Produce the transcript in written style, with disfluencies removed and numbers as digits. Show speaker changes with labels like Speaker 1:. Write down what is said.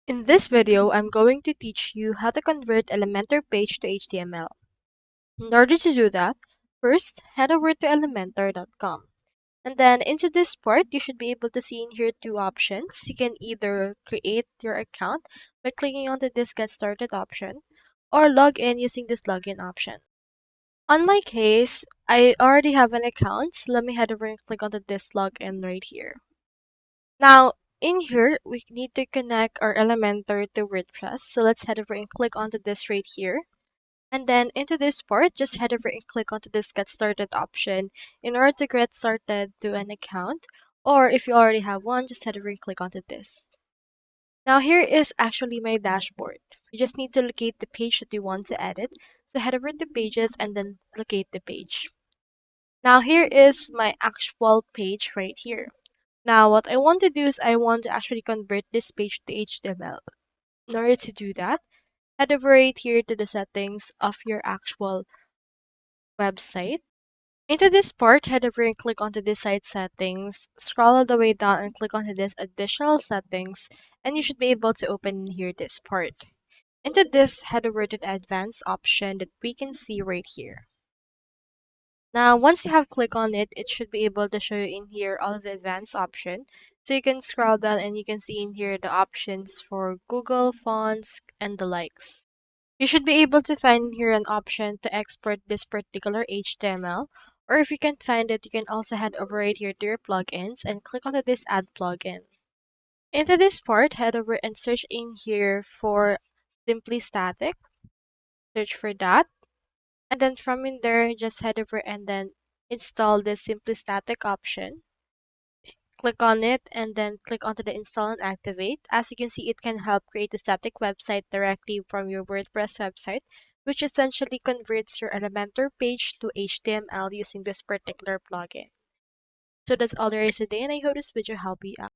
Speaker 1: In this video, I'm going to teach you how to convert Elementor page to HTML. In order to do that, first, head over to elementor.com. And then into this part, you should be able to see in here two options. You can either create your account by clicking onto this Get Started option, or log in using this login option. On my case, I already have an account, so let me head over and click onto this login right here. Now, in here, we need to connect our Elementor to WordPress. So let's head over and click onto this right here. And then into this part, just head over and click onto this Get Started option in order to get started to an account. Or if you already have one, just head over and click onto this. Now here is actually my dashboard. You just need to locate the page that you want to edit. So head over to Pages and then locate the page. Now here is my actual page right here. Now, what I want to do is I want to actually convert this page to HTML. In order to do that, head over right here to the settings of your actual website. Into this part, head over and click onto this site settings, scroll all the way down and click onto this additional settings, and you should be able to open here this part. Into this, head over to the advanced option that we can see right here. Now, once you have clicked on it, it should be able to show you in here all of the advanced options. So you can scroll down and you can see in here the options for Google, fonts, and the likes. You should be able to find here an option to export this particular HTML. Or if you can't find it, you can also head over right here to your plugins and click onto this Add Plugin. Into this part, head over and search in here for Simply Static. Search for that. And then from in there, just head over and then install the Simply Static option. Click on it and then click onto the install and activate. As you can see, it can help create a static website directly from your WordPress website, which essentially converts your Elementor page to HTML using this particular plugin. So that's all there is today, and I hope this video helped you out.